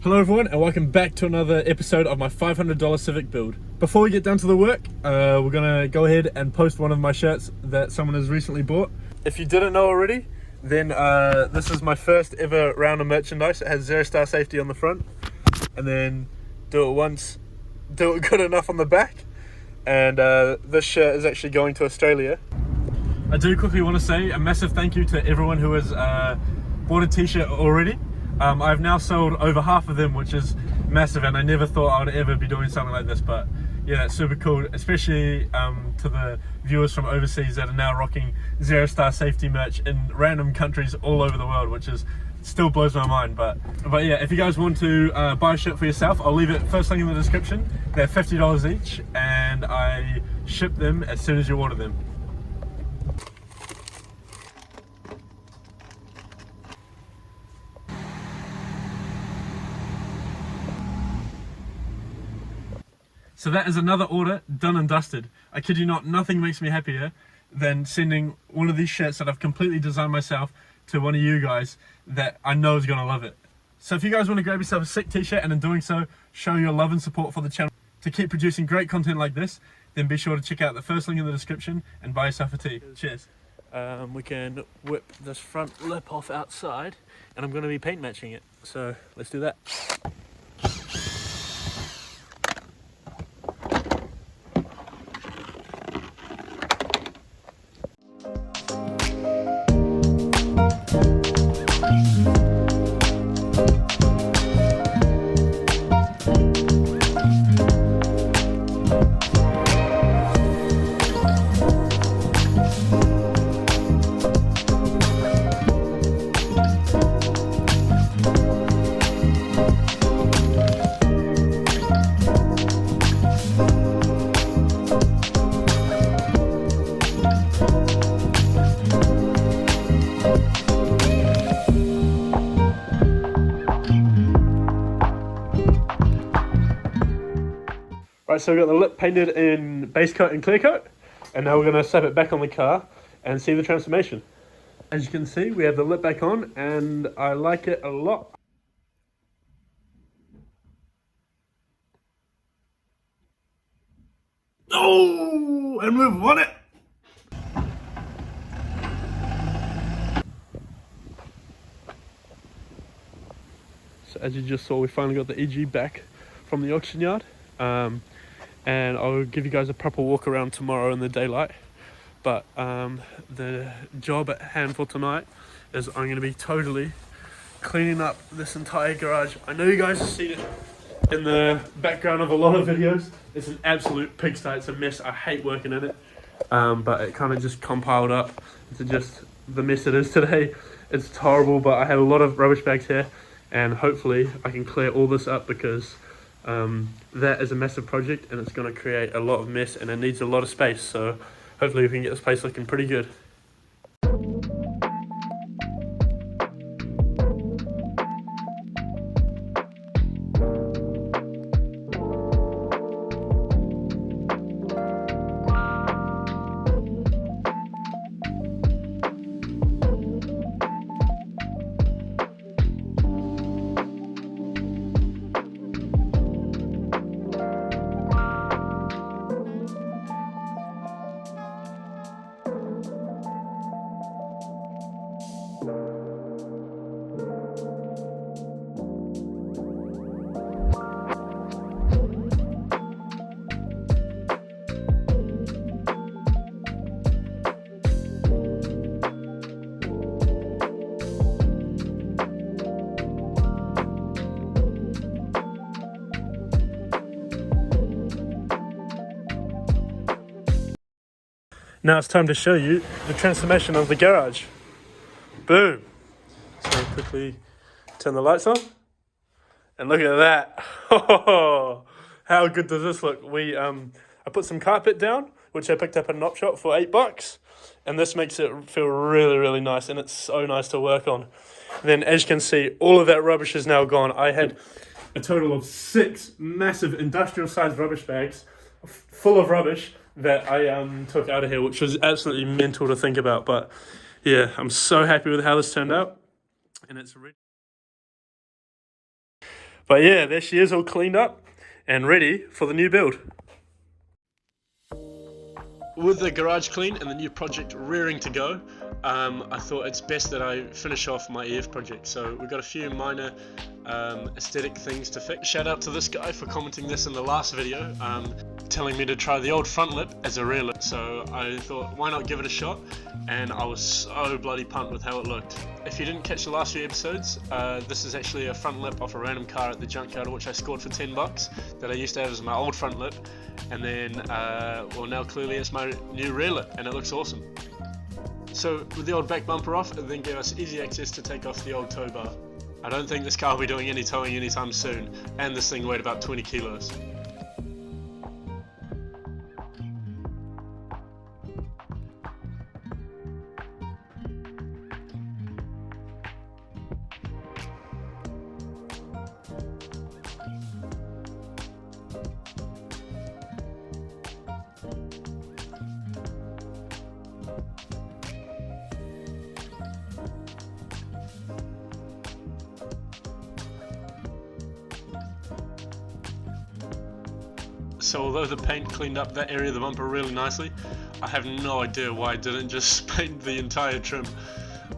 Hello everyone and welcome back to another episode of my $500 Civic build. Before we get down to the work, we're gonna go ahead and post one of my shirts that someone has recently bought. If you didn't know already, then this is my first ever round of merchandise. It has 0-star safety on the front, and then do it once, do it good enough on the back. And this shirt is actually going to Australia. I do quickly want to say a massive thank you to everyone who has bought a t-shirt already. I've now sold over half of them, which is massive, and I never thought I would ever be doing something like this, but yeah, it's super cool, especially to the viewers from overseas that are now rocking 0-star safety merch in random countries all over the world, which is still blows my mind. But yeah, if you guys want to buy a shirt for yourself, I'll leave it first link in the description. They're $50 each, and I ship them as soon as you order them. So that is another order done and dusted. I kid you not, nothing makes me happier than sending one of these shirts that I've completely designed myself to one of you guys that I know is gonna love it. So if you guys want to grab yourself a sick t-shirt and in doing so, show your love and support for the channel to keep producing great content like this, then be sure to check out the first link in the description and buy yourself a tee. Cheers. We can whip this front lip off outside, and I'm gonna be paint matching it. So let's do that. Right, so we've got the lip painted in base coat and clear coat, and now we're going to slap it back on the car and see the transformation. As you can see, we have the lip back on, and I like it a lot. Oh, and we've won it! So as you just saw, we finally got the EG back from the auction yard. And I'll give you guys a proper walk around tomorrow in the daylight, but the job at hand for tonight is I'm going to be totally cleaning up this entire garage. I know you guys have seen it in the background of a lot of videos. It's an absolute pigsty, it's a mess. I hate working in it, but it kind of just compiled up to just the mess it is today. It's horrible, but I have a lot of rubbish bags here, and hopefully I can clear all this up, because that is a massive project and it's going to create a lot of mess and it needs a lot of space, so hopefully we can get this place looking pretty good. Now it's time to show you the transformation of the garage. Boom. So quickly turn the lights on. And look at that. Oh, how good does this look? I put some carpet down, which I picked up at an op shop for $8. And this makes it feel really, really nice. And it's so nice to work on. Then as you can see, all of that rubbish is now gone. I had a total of 6 massive industrial sized rubbish bags full of rubbish that I took out of here, which was absolutely mental to think about. But yeah, I'm so happy with how this turned out, and it's But yeah, there she is, all cleaned up and ready for the new build. With the garage clean and the new project rearing to go, I thought it's best that I finish off my EF project. So we've got a few minor aesthetic things to fix. Shout out to this guy for commenting this in the last video, telling me to try the old front lip as a rear lip. So I thought, why not give it a shot? And I was so bloody pumped with how it looked. If you didn't catch the last few episodes, this is actually a front lip off a random car at the junkyard, which I scored for 10 bucks, that I used to have as my old front lip. And then, well, now clearly it's my new rear lip, and it looks awesome. So with the old back bumper off, it then gave us easy access to take off the old tow bar. I don't think this car will be doing any towing anytime soon, and this thing weighed about 20 kilos. So although the paint cleaned up that area of the bumper really nicely, I have no idea why I didn't just paint the entire trim,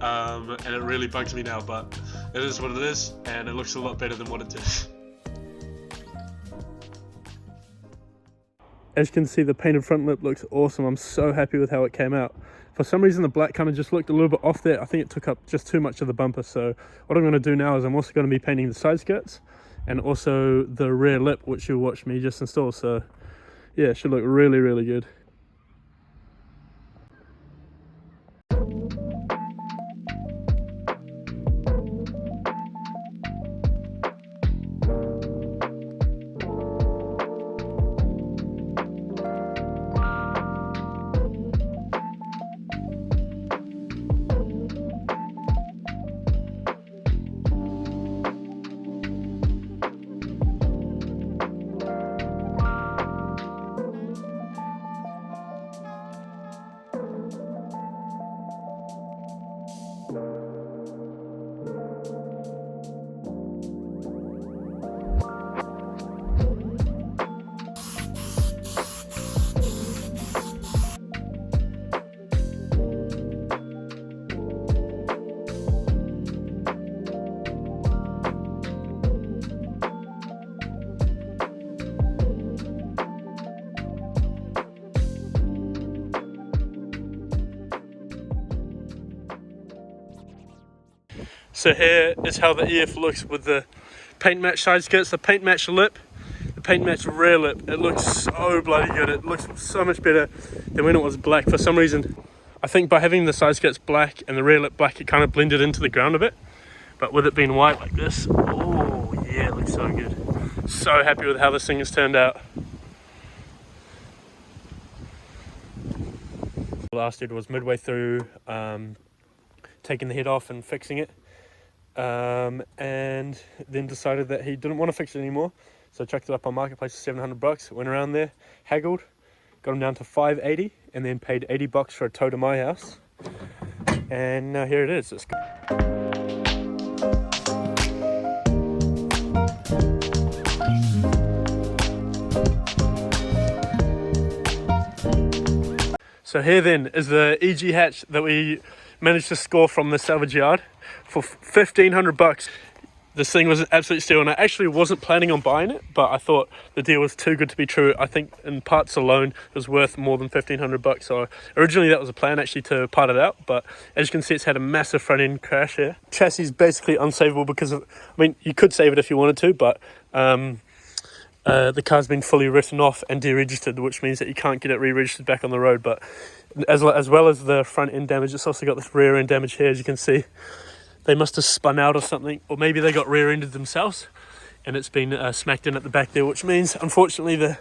and it really bugs me now, but it is what it is, and it looks a lot better than what it did. As you can see, the painted front lip looks awesome. I'm so happy with how it came out. For some reason the black kind of just looked a little bit off there. I think it took up just too much of the bumper, so what I'm going to do now is I'm also going to be painting the side skirts and also the rear lip, which you'll watch me just install. So yeah, it should look really, really good. So here is how the EF looks with the paint match side skirts, the paint match lip, the paint match rear lip. It looks so bloody good. It looks so much better than when it was black. For some reason, I think by having the side skirts black and the rear lip black, it kind of blended into the ground a bit. But with it being white like this, oh yeah, it looks so good. So happy with how this thing has turned out. Last dude was midway through taking the head off and fixing it. And then decided that he didn't want to fix it anymore, so chucked it up on Marketplace for 700 bucks. Went around there, haggled, got him down to 580, and then paid 80 bucks for a tow to my house. And now here it is. It's good. So here then is the EG hatch that we managed to score from the salvage yard for 1,500 bucks. This thing was an absolute steal, and I actually wasn't planning on buying it, but I thought the deal was too good to be true. I think in parts alone it was worth more than 1,500 bucks. So originally that was a plan, actually, to part it out, but as you can see, it's had a massive front end crash here. Chassis is basically unsavable because of, I mean, you could save it if you wanted to, but the car's been fully written off and deregistered, which means that you can't get it re-registered back on the road. But as well as the front end damage, it's also got this rear end damage here. As you can see, they must have spun out or something, or maybe they got rear ended themselves and it's been smacked in at the back there, which means unfortunately the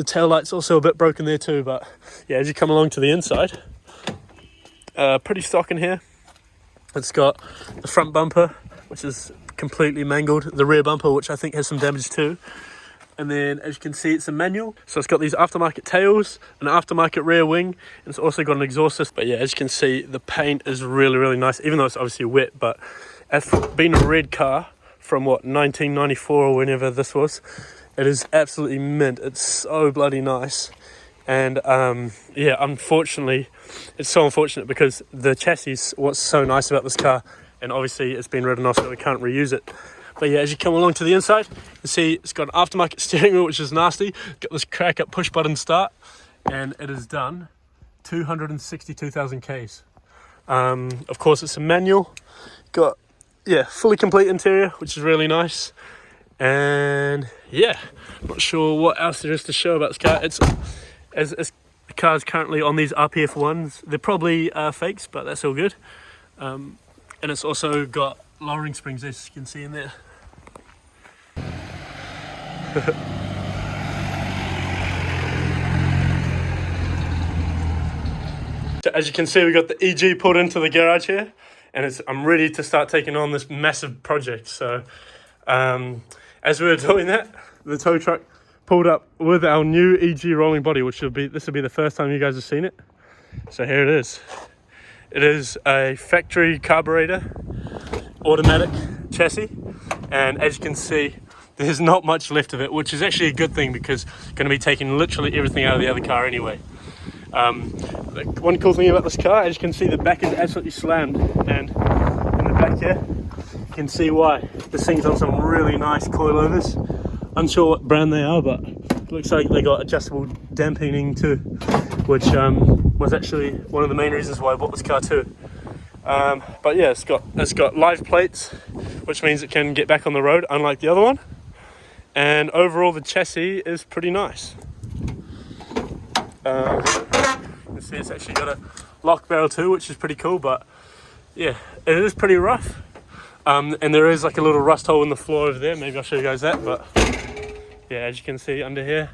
tail light's also a bit broken there too. But yeah, as you come along to the inside, pretty stock in here. It's got the front bumper, which is completely mangled, the rear bumper, which I think has some damage too. And then, as you can see, it's a manual. So it's got these aftermarket tails, an aftermarket rear wing, and it's also got an exhaust system. But yeah, as you can see, the paint is really, really nice, even though it's obviously wet. But as for being a red car, from what, 1994 or whenever this was. It is absolutely mint. It's so bloody nice. And yeah, unfortunately, it's so unfortunate because the chassis, what's so nice about this car, and obviously it's been ridden off so we can't reuse it. But yeah, as you come along to the inside, you see it's got an aftermarket steering wheel, which is nasty. Got this crack up push button start, and it is done 262,000 Ks. Of course, it's a manual. Got, yeah, fully complete interior, which is really nice. And yeah, not sure what else there is to show about this car. It's the car's currently on these RPF ones. They're probably fakes, but that's all good. And it's also got lowering springs, as you can see in there. So as you can see, we got the EG pulled into the garage here, and I'm ready to start taking on this massive project. So as we were doing that, the tow truck pulled up with our new EG rolling body, which this will be the first time you guys have seen it. So here it is. It is a factory carburetor automatic chassis, and as you can see, there's not much left of it, which is actually a good thing because I'm going to be taking literally everything out of the other car anyway. One cool thing about this car, as you can see, the back is absolutely slammed, and in the back here you can see why. This thing's on some really nice coilovers. Unsure what brand they are, but it looks like they got adjustable dampening too, which was actually one of the main reasons why I bought this car too. But yeah, it's got live plates, which means it can get back on the road, unlike the other one. And overall, the chassis is pretty nice. You see, it's actually got a lock barrel too, which is pretty cool. But yeah, it is pretty rough. And there is like a little rust hole in the floor over there. Maybe I'll show you guys that. But yeah, as you can see under here,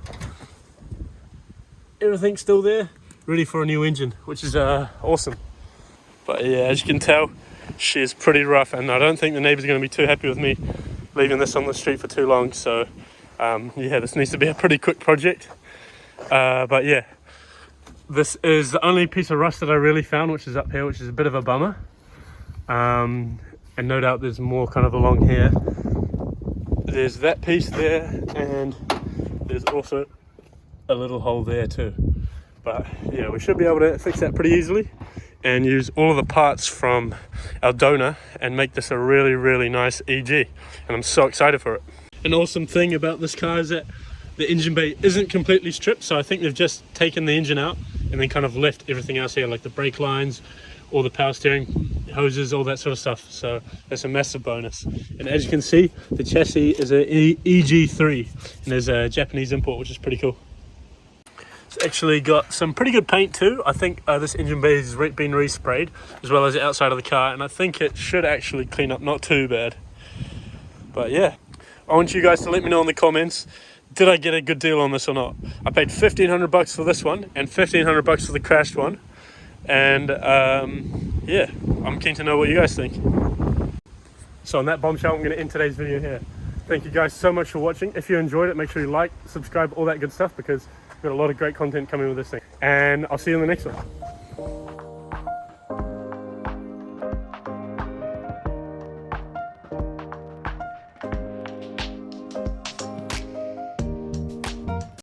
everything's still there, ready for a new engine, which is awesome. But yeah, as you can tell, she is pretty rough, and I don't think the neighbour's going to be too happy with me leaving this on the street for too long. So yeah, this needs to be a pretty quick project. But yeah, this is the only piece of rust that I really found, which is up here, which is a bit of a bummer. And no doubt there's more kind of along here. There's that piece there, and there's also a little hole there too. But yeah, we should be able to fix that pretty easily and use all of the parts from our donor and make this a really, really nice EG. And I'm so excited for it. An awesome thing about this car is that the engine bay isn't completely stripped, so I think they've just taken the engine out and then kind of left everything else here, like the brake lines, all the power steering hoses, all that sort of stuff. So that's a massive bonus. And as you can see, the chassis is a EG3, and there's a Japanese import, which is pretty cool. It's actually got some pretty good paint too. I think this engine bay has been resprayed, as well as the outside of the car, and I think it should actually clean up not too bad. But yeah, I want you guys to let me know in the comments, did I get a good deal on this or not? I paid $1,500 for this one and $1,500 for the crashed one, and yeah, I'm keen to know what you guys think. So on that bombshell, I'm going to end today's video here. Thank you guys so much for watching. If you enjoyed it, make sure you like, subscribe, all that good stuff, because we've got a lot of great content coming with this thing. And I'll see you in the next one.